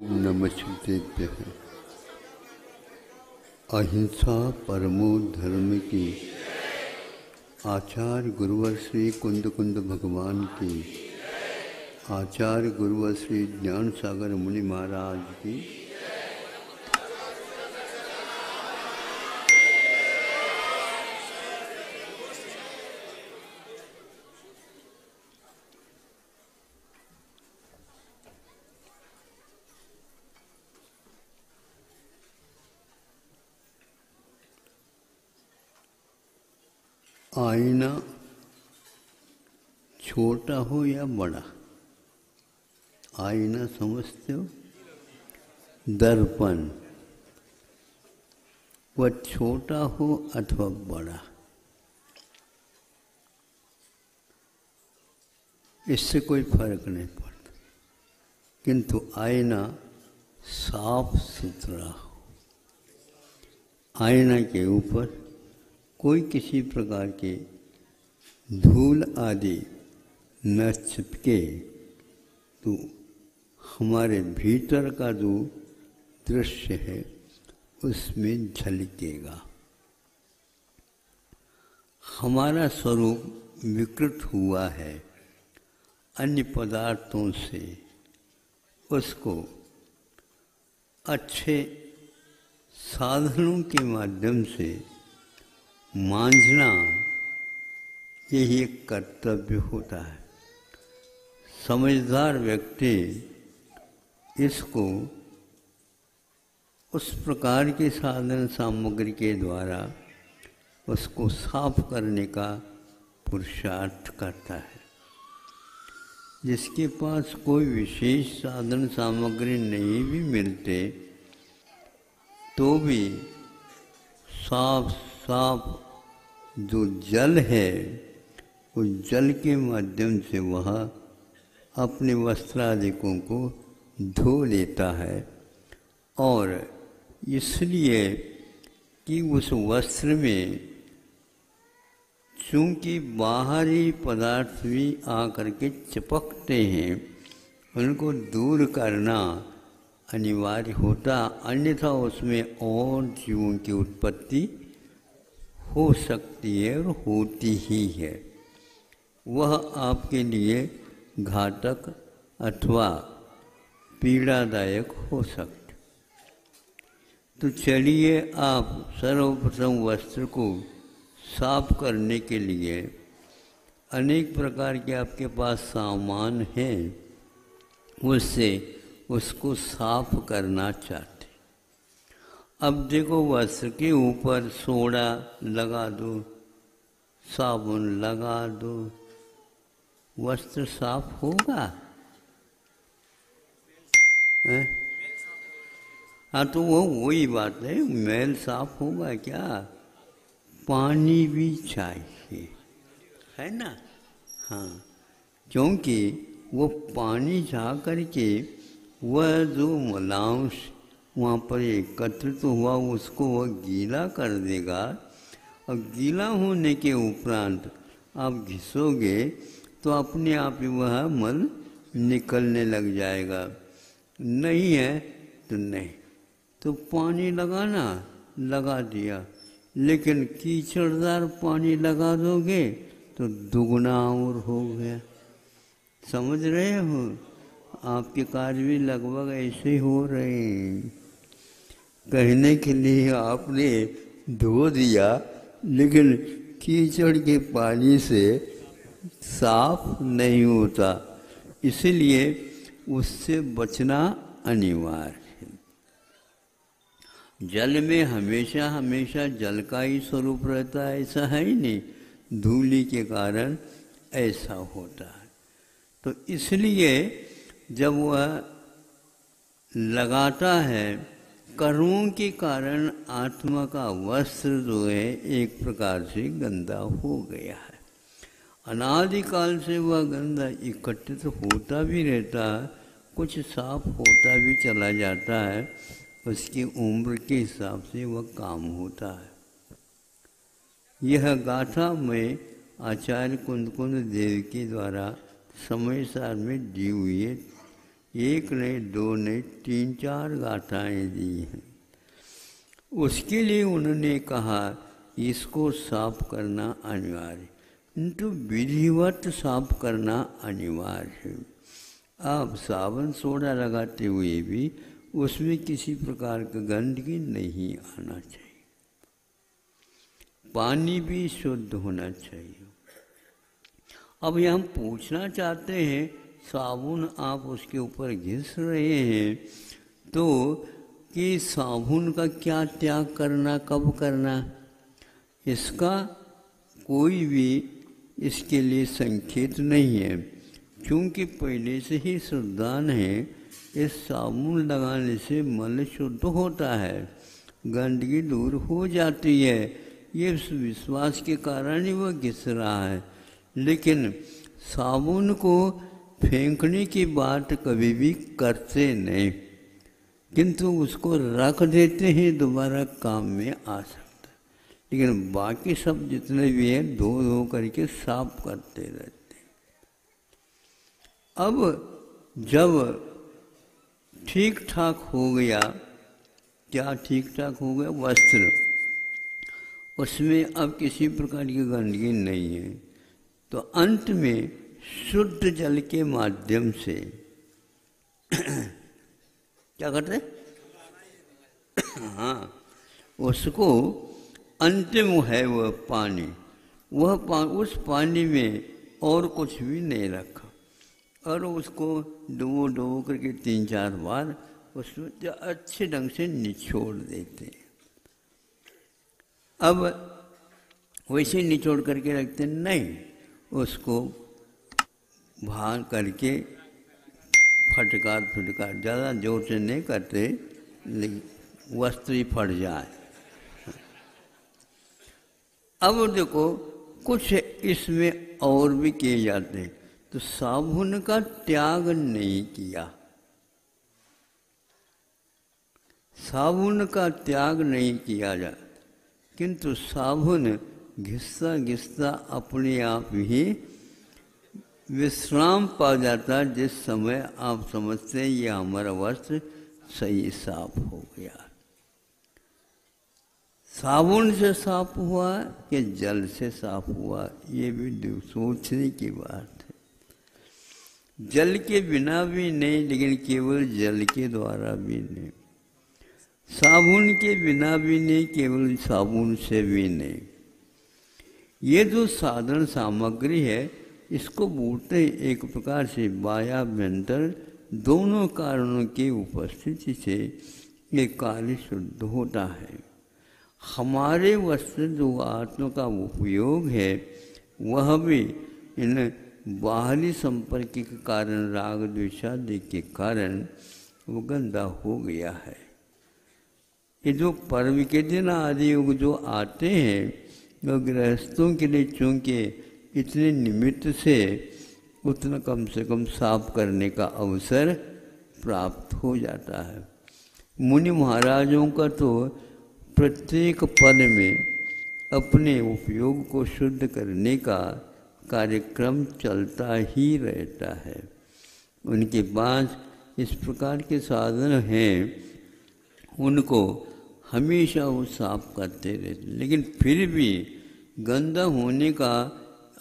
नमस्ते। अहिंसा परमो धर्म की आचार्य गुरुवर श्री कुंद कुंद भगवान की, आचार्य गुरुवर श्री ज्ञान सागर मुनि महाराज की। आईना छोटा हो या बड़ा, आईना समझते हो? दर्पण, वह छोटा हो अथवा बड़ा, इससे कोई फर्क नहीं पड़ता, किंतु आईना साफ सुथरा हो, आईना के ऊपर कोई किसी प्रकार की धूल आदि न चिपके तो हमारे भीतर का जो दृश्य है उसमें झलकेगा। हमारा स्वरूप विकृत हुआ है अन्य पदार्थों से, उसको अच्छे साधनों के माध्यम से मांझना, यही एक कर्तव्य होता है। समझदार व्यक्ति इसको उस प्रकार के साधन सामग्री के द्वारा उसको साफ करने का पुरुषार्थ करता है। जिसके पास कोई विशेष साधन सामग्री नहीं भी मिलते तो भी साफ जो जल है उस जल के माध्यम से वह अपने वस्त्रादिकों को धो लेता है, और इसलिए कि उस वस्त्र में चूँकि बाहरी पदार्थ भी आकर के चिपकते हैं, उनको दूर करना अनिवार्य होता, अन्यथा उसमें और जीवों की उत्पत्ति हो सकती है और होती ही है। वह आपके लिए घातक अथवा पीड़ादायक हो सकते। तो चलिए, आप सर्वप्रथम वस्त्र को साफ करने के लिए अनेक प्रकार के आपके पास सामान हैं, उससे उसको साफ करना चाहते। अब देखो, वस्त्र के ऊपर सोडा लगा दो, साबुन लगा दो, वस्त्र साफ होगा? हाँ, तो वो वही बात है, मैल साफ होगा क्या? पानी भी चाहिए, है ना? हाँ, क्योंकि वो पानी जा करके वह जो मलांश वहाँ पर एकत्रित हुआ उसको वह गीला कर देगा, और गीला होने के उपरांत आप घिसोगे तो अपने आप ही वह मल निकलने लग जाएगा। नहीं है तो नहीं, तो पानी लगाना, लगा दिया, लेकिन कीचड़दार पानी लगा दोगे तो दुगना और हो गया। समझ रहे हो? आपके कार्य भी लगभग ऐसे हो रहे हैं। कहने के लिए आपने धो दिया, लेकिन कीचड़ के पानी से साफ नहीं होता, इसलिए उससे बचना अनिवार्य है। जल में हमेशा हमेशा जल का ही स्वरूप रहता है, ऐसा है ही नहीं, धूलि के कारण ऐसा होता है। तो इसलिए जब वह लगाता है, कर्मों के कारण आत्मा का वस्त्र जो है एक प्रकार से गंदा हो गया है। अनादिकाल से वह गंदा इकट्ठित होता भी रहता है, कुछ साफ होता भी चला जाता है, उसकी उम्र के हिसाब से वह काम होता है। यह गाथा में आचार्य कुंद कुंद देव के द्वारा समय सार में दी हुई है। एक नहीं, दो नहीं, 3-4 गाथाएं दी हैं। उसके लिए उन्होंने कहा इसको साफ करना अनिवार्य, किंतु विधिवत साफ करना अनिवार्य है। आप साबुन सोडा लगाते हुए भी उसमें किसी प्रकार का गंदगी नहीं आना चाहिए। पानी भी शुद्ध होना चाहिए। अब ये हम पूछना चाहते हैं, साबुन आप उसके ऊपर घिस रहे हैं तो कि साबुन का क्या त्याग करना, कब करना, इसका कोई भी इसके लिए संकेत नहीं है, क्योंकि पहले से ही श्रद्धान है। इस साबुन लगाने से मल शुद्ध होता है, गंदगी दूर हो जाती है। ये विश्वास के कारण ही वह घिस रहा है। लेकिन साबुन को फेंकने की बात कभी भी करते नहीं, किंतु उसको रख देते हैं, दोबारा काम में आ सकता है। लेकिन बाकी सब जितने भी हैं धो धो करके साफ करते रहते हैं। अब जब ठीक ठाक हो गया, क्या ठीक ठाक हो गया, वस्त्र, उसमें अब किसी प्रकार की गंदगी नहीं है, तो अंत में शुद्ध जल के माध्यम से क्या करते, हाँ, उसको अंतिम है वह पानी, उस पानी में और कुछ भी नहीं रखा और उसको डुबो करके 3-4 बार उसमें अच्छे ढंग से निचोड़ देते हैं। अब वैसे निचोड़ करके रखते नहीं, उसको भार करके फटकार ज़्यादा जोर से नहीं करते, वस्त्र ही फट जाए। अब देखो कुछ इसमें और भी किए जाते हैं। तो साबुन का त्याग नहीं किया, साबुन का त्याग नहीं किया जाता, किंतु साबुन घिसता घिसता अपने आप ही विश्राम पा जाता। जिस समय आप समझते हैं ये हमारा वस्त्र सही साफ हो गया। साबुन से साफ हुआ कि जल से साफ हुआ, ये भी सोचने की बात है। जल के बिना भी नहीं, लेकिन केवल जल के द्वारा भी नहीं, साबुन के बिना भी नहीं, केवल साबुन से भी नहीं। ये जो साधन सामग्री है, इसको बोलते हैं एक प्रकार से बाह्याभ्यंतर दोनों कारणों की उपस्थिति से ये कार्य शुद्ध होता है। हमारे वस्त्र जो आत्मा का उपयोग है, वह भी इन बाहरी संपर्क के कारण, राग द्वेषादि के कारण वो गंदा हो गया है। ये जो पर्व के दिन आदि योग जो आते हैं, वो गृहस्थों के लिए चूँकि इतने निमित्त से उतना कम से कम साफ करने का अवसर प्राप्त हो जाता है। मुनि महाराजों का तो प्रत्येक पद में अपने उपयोग को शुद्ध करने का कार्यक्रम चलता ही रहता है। उनके पास इस प्रकार के साधन हैं, उनको हमेशा वो साफ करते रहते, लेकिन फिर भी गंदा होने का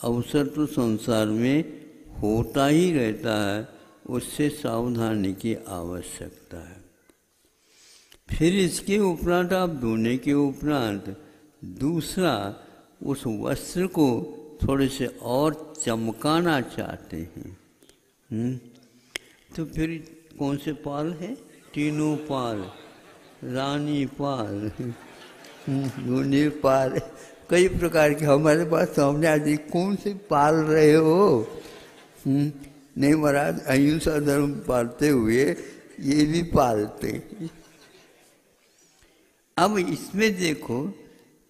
अवसर तो संसार में होता ही रहता है, उससे सावधानी की आवश्यकता है। फिर इसके उपरांत आप धोने के उपरांत दूसरा उस वस्त्र को थोड़े से और चमकाना चाहते हैं, तो फिर कौन से पाल है, तीनों पाल, रानी पाल, मुनि पाल, कई प्रकार के हमारे पास सामने आदि कौन से पाल रहे हो। नहीं महाराज, अहिंसा धर्म पालते हुए ये भी पालते। अब इसमें देखो,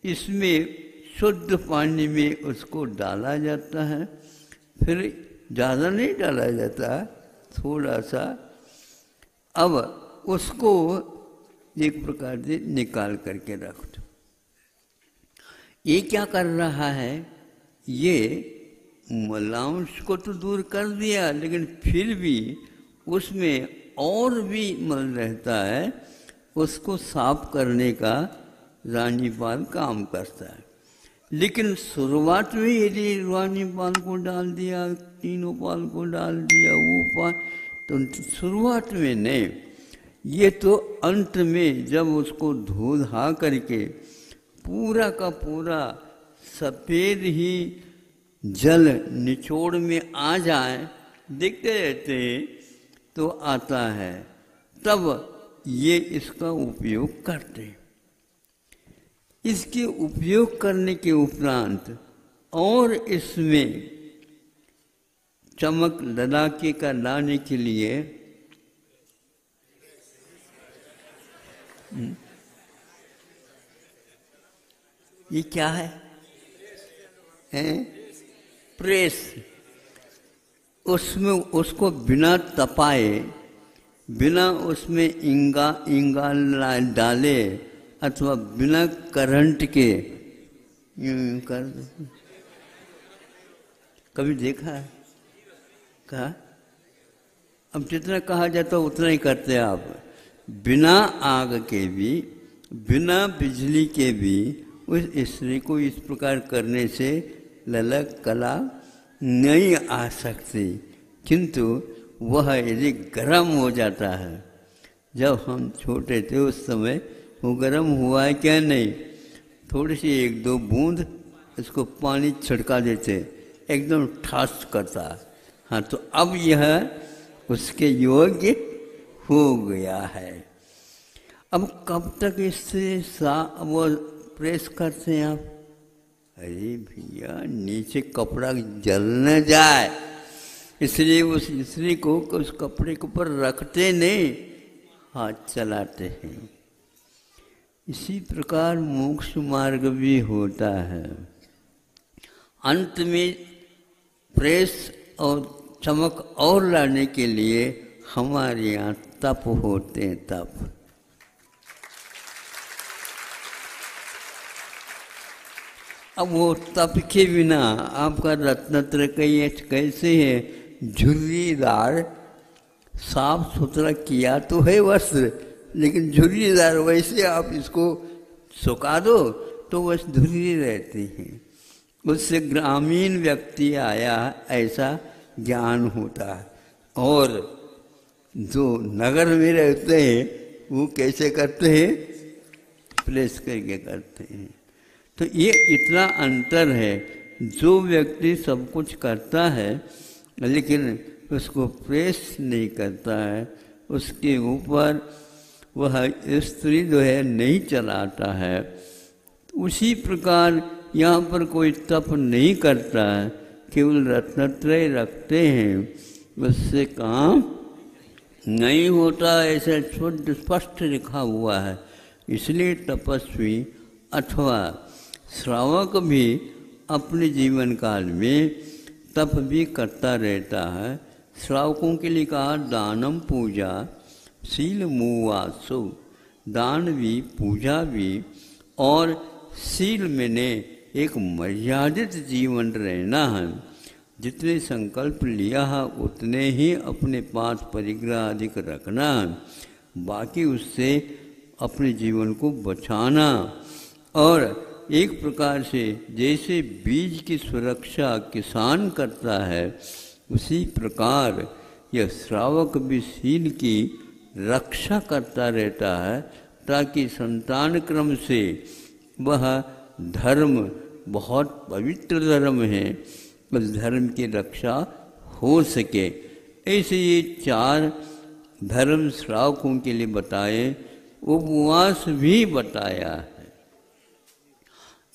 इसमें शुद्ध पानी में उसको डाला जाता है, फिर ज़्यादा नहीं डाला जाता, थोड़ा सा। अब उसको एक प्रकार से निकाल करके रख दो। ये क्या कर रहा है, ये मलांश को तो दूर कर दिया, लेकिन फिर भी उसमें और भी मल रहता है उसको साफ करने का रानीपाल काम करता है। लेकिन शुरुआत में यदि रानीपाल को डाल दिया, तीनों पाल को डाल दिया, वो पाल, तो शुरुआत में नहीं, ये तो अंत में जब उसको धो धा करके पूरा का पूरा सफ़ेद ही जल निचोड़ में आ जाए, देखते रहते हैं तो आता है, तब ये इसका उपयोग करते हैं। इसके उपयोग करने के उपरांत और इसमें चमक ललाके का लाने के लिए ये क्या है? प्रेस। उसमें उसको बिना तपाए, बिना उसमें इंगा डाले अथवा बिना करंट के यूं कर दो। कभी देखा है? कहा? अब जितना कहा जाता उतना ही करते आप। बिना आग के भी, बिना बिजली के भी उस स्त्री को इस प्रकार करने से ललक कला नहीं आ सकती। किंतु वह यदि गर्म हो जाता है, जब हम छोटे थे उस समय वो गर्म हुआ है क्या नहीं, थोड़ी सी एक दो बूंद इसको पानी छिड़का देते, एकदम ठास करता। हाँ, तो अब यह उसके योग्य हो गया है। अब कब तक इससे वो प्रेस करते हैं आप? अरे भैया, नीचे कपड़ा जल न जाए, इसलिए उस स्त्री को उस कपड़े के ऊपर रखते नहीं, हाथ चलाते हैं। इसी प्रकार मोक्ष मार्ग भी होता है। अंत में प्रेस और चमक और लाने के लिए हमारे यहाँ तप होते हैं, तप। अब वो तप के बिना आपका रत्नत्र कैसे है, झुर्रीदार साफ सुथरा किया तो है वस्त्र, लेकिन झुर्रीदार वैसे आप इसको सुखा दो तो बस धुर्री रहती है। उससे ग्रामीण व्यक्ति आया ऐसा ज्ञान होता है। और जो नगर में रहते हैं वो कैसे करते हैं? प्रेस करके करते हैं। तो ये इतना अंतर है। जो व्यक्ति सब कुछ करता है लेकिन उसको प्रेस नहीं करता है, उसके ऊपर वह स्त्री जो है नहीं चलाता है, उसी प्रकार यहाँ पर कोई तप नहीं करता है, केवल रत्नत्रय रखते हैं, उससे काम नहीं होता, ऐसा शुद्ध स्पष्ट लिखा हुआ है। इसलिए तपस्वी अथवा श्रावक भी अपने जीवन काल में तप भी करता रहता है। श्रावकों के लिए कहा दानम पूजा शील मुवासु, दान भी पूजा भी और शील में ने एक मर्यादित जीवन रहना है। जितने संकल्प लिया है उतने ही अपने पास परिग्रह अधिक रखना है, बाकी उससे अपने जीवन को बचाना। और एक प्रकार से जैसे बीज की सुरक्षा किसान करता है, उसी प्रकार यह श्रावक भी शील की रक्षा करता रहता है, ताकि संतान क्रम से वह धर्म बहुत पवित्र धर्म है, उस धर्म की रक्षा हो सके। ऐसे ये 4 धर्म श्रावकों के लिए बताए, उपवास भी बताया है।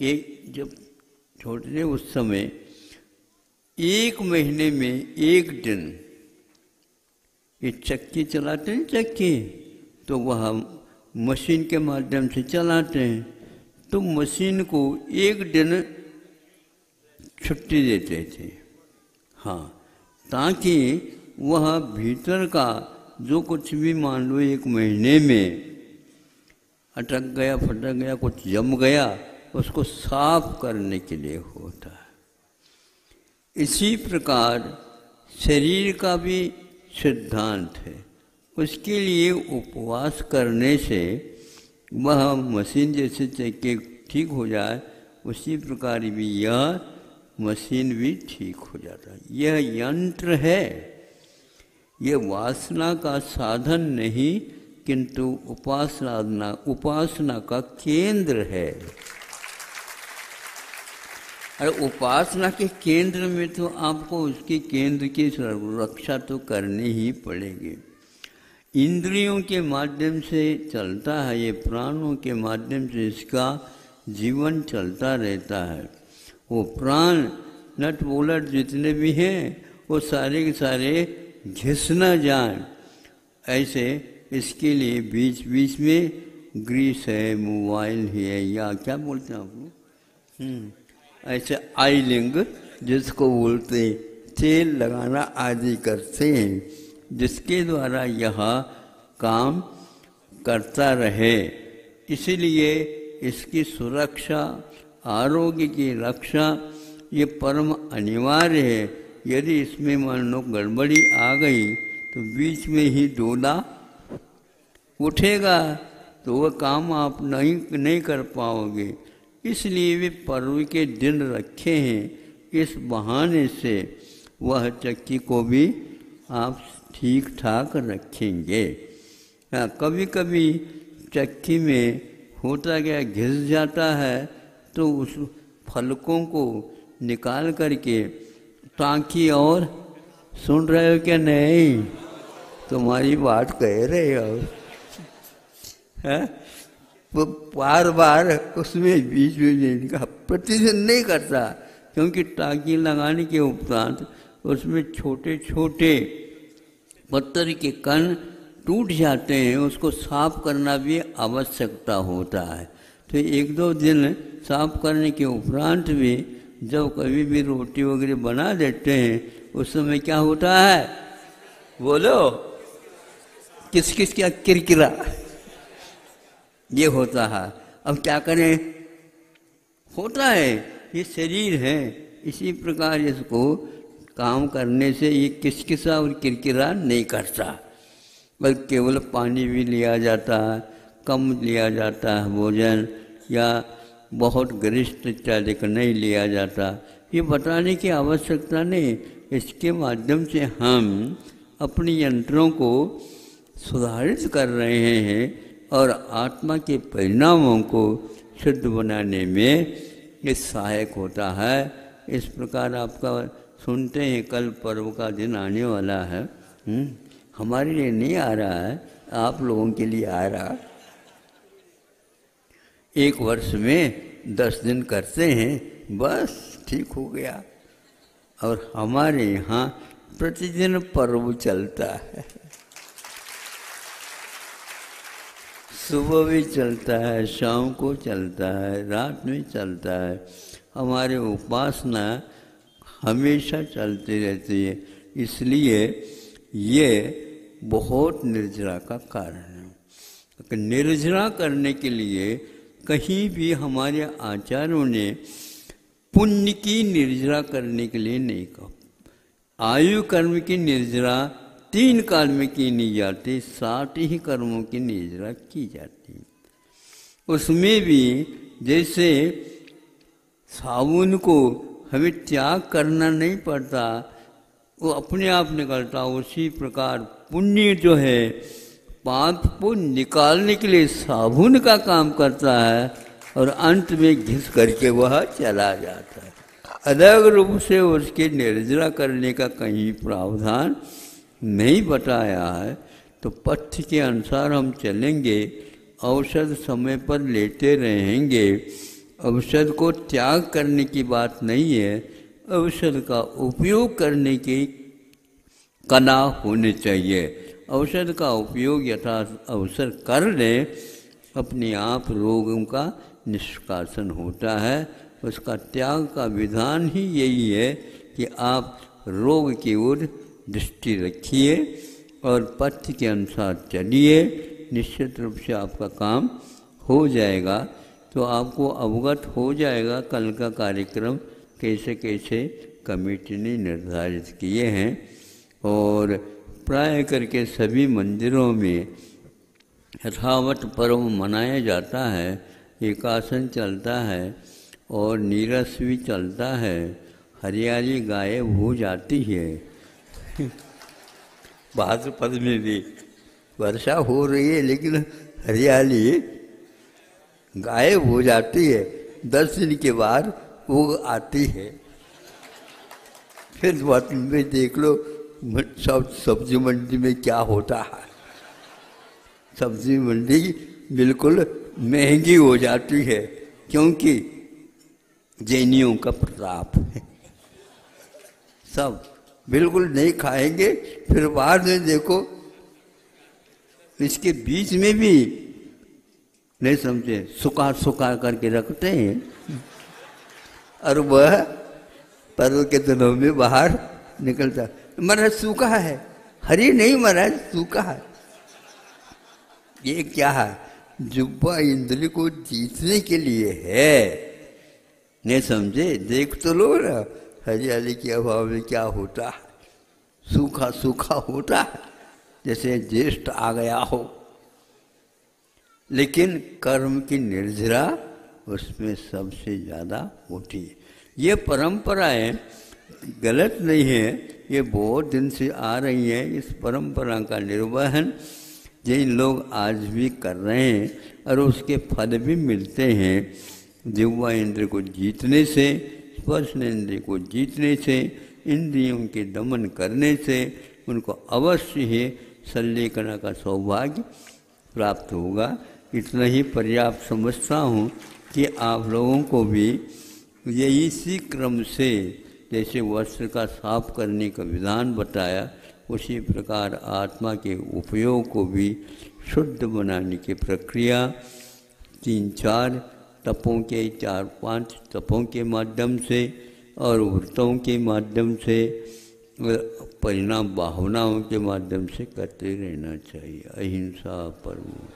एक जब छोटे उस समय 1 महीने में 1 दिन ये चक्की चलाते हैं, चक्की तो वह मशीन के माध्यम से चलाते हैं, तो मशीन को 1 दिन छुट्टी देते थे। हाँ, ताकि वह भीतर का जो कुछ भी मान लो 1 महीने में अटक गया, फटक गया, कुछ जम गया, उसको साफ करने के लिए होता है। इसी प्रकार शरीर का भी सिद्धांत है। उसके लिए उपवास करने से वह मशीन जैसे चक्के ठीक हो जाए, उसी प्रकार भी यह मशीन भी ठीक हो जाता है। यह यंत्र है, यह वासना का साधन नहीं, किंतु उपासना का केंद्र है। और उपासना के केंद्र में तो आपको उसके केंद्र की रक्षा तो करनी ही पड़ेगी। इंद्रियों के माध्यम से चलता है, ये प्राणों के माध्यम से इसका जीवन चलता रहता है। वो प्राण नट बोलट जितने भी हैं वो सारे के सारे घिस न जाएं, ऐसे इसके लिए बीच बीच में ग्रीस है, मोबाइल है, या क्या बोलते हैं आप लोग, ऐसे आइलिंग जिसको बोलते तेल लगाना आदि करते हैं, जिसके द्वारा यह काम करता रहे। इसीलिए इसकी सुरक्षा, आरोग्य की रक्षा ये परम अनिवार्य है। यदि इसमें मान लो गड़बड़ी आ गई तो बीच में ही डोला उठेगा, तो वह काम आप नहीं कर पाओगे। इसलिए वे पर्व के दिन रखे हैं, इस बहाने से वह चक्की को भी आप ठीक ठाक रखेंगे। कभी कभी चक्की में होता क्या, घिस जाता है, तो उस फलकों को निकाल करके टाँकी, और सुन रहे हो क्या? नहीं, तुम्हारी बात कह रहे हो, है? वो बार बार उसमें बीच में का प्रतिदिन नहीं करता, क्योंकि टाँकी लगाने के उपरांत उसमें छोटे छोटे पत्थर के कण टूट जाते हैं, उसको साफ करना भी आवश्यकता होता है। तो एक दो दिन साफ करने के उपरांत भी जब कभी भी रोटी वगैरह बना देते हैं, उस समय क्या होता है? बोलो, किस किस क्या किरकिरा ये होता है। अब क्या करें, होता है, ये शरीर है। इसी प्रकार इसको काम करने से ये किसकिसा और किरकिरा नहीं करता, बल्कि केवल पानी भी लिया जाता है, कम लिया जाता है भोजन, या बहुत गरिष्ठ इत्यादि नहीं लिया जाता, ये बताने की आवश्यकता नहीं। इसके माध्यम से हम अपनी यंत्रों को सुधारित कर रहे हैं और आत्मा के परिणामों को शुद्ध बनाने में ये सहायक होता है। इस प्रकार आपका सुनते हैं, कल पर्व का दिन आने वाला है। हमारे लिए नहीं आ रहा है, आप लोगों के लिए आ रहा। एक वर्ष में 10 दिन करते हैं, बस ठीक हो गया। और हमारे यहाँ प्रतिदिन पर्व चलता है, सुबह भी चलता है, शाम को चलता है, रात में चलता है। हमारे उपासना हमेशा चलती रहती है, इसलिए ये बहुत निर्जरा का कारण है। निर्जरा करने के लिए कहीं भी हमारे आचार्यों ने पुण्य की निर्जरा करने के लिए नहीं कहा। आयु कर्म की निर्जरा 3 काल में की नहीं जाती, 60 ही कर्मों की निर्जरा की जाती। उसमें भी जैसे साबुन को हमें त्याग करना नहीं पड़ता, वो अपने आप निकलता, उसी प्रकार पुण्य जो है पाप को निकालने के लिए साबुन का काम करता है और अंत में घिस करके वह चला जाता है। अलग रूप से उसके निर्जरा करने का कहीं प्रावधान नहीं बताया है। तो पथ्य के अनुसार हम चलेंगे, औषध समय पर लेते रहेंगे। औषध को त्याग करने की बात नहीं है, औषध का उपयोग करने की कला होनी चाहिए। औषध का उपयोग यथा अवसर कर लें, अपने आप रोगों का निष्कासन होता है। उसका त्याग का विधान ही यही है कि आप रोग की ओर दृष्टि रखिए और पथ्य के अनुसार चलिए, निश्चित रूप से आपका काम हो जाएगा। तो आपको अवगत हो जाएगा कल का कार्यक्रम कैसे कैसे कमेटी ने निर्धारित किए हैं। और प्राय करके सभी मंदिरों में यथावत पर्व मनाया जाता है, एकासन चलता है और नीरस भी चलता है, हरियाली गायब हो जाती है। भाद्रपद में भी वर्षा हो रही है लेकिन हरियाली गायब हो जाती है, 10 दिन के बाद वो आती है। फिर बात में देख लो सब सब्जी मंडी में क्या होता है, सब्जी मंडी बिल्कुल महंगी हो जाती है क्योंकि जैनियों का प्रताप है। सब बिल्कुल नहीं खाएंगे, फिर बाद में देखो इसके बीच में भी नहीं समझे सुखा सुखा करके रखते हैं और वह पर्व के दिनों में बाहर निकलता। महाराज सूखा है, हरी नहीं महाराज सूखा है। ये क्या है? जुब्बा इंद्र को जीतने के लिए है, नहीं समझे? देख तो लो ना हरियाली के अभाव में क्या होता है, सूखा सूखा होता है जैसे ज्येष्ठ आ गया हो। लेकिन कर्म की निर्जरा उसमें सबसे ज़्यादा होती है। ये परंपराएं गलत नहीं है, ये बहुत दिन से आ रही है। इस परंपरा का निर्वहन जिन लोग आज भी कर रहे हैं और उसके फल भी मिलते हैं, जिह्वा इंद्र को जीतने से, स्पर्श इंद्र को जीतने से, इंद्रियों के दमन करने से उनको अवश्य ही सल्लेखना का सौभाग्य प्राप्त होगा। इतना ही पर्याप्त समझता हूँ कि आप लोगों को भी यही इसी क्रम से जैसे वस्त्र का साफ करने का विधान बताया, उसी प्रकार आत्मा के उपयोग को भी शुद्ध बनाने की प्रक्रिया 3-4 तपों के 4-5 तपों के माध्यम से और व्रतों के माध्यम से, परिणाम भावनाओं के माध्यम से करते रहना चाहिए। अहिंसा परमो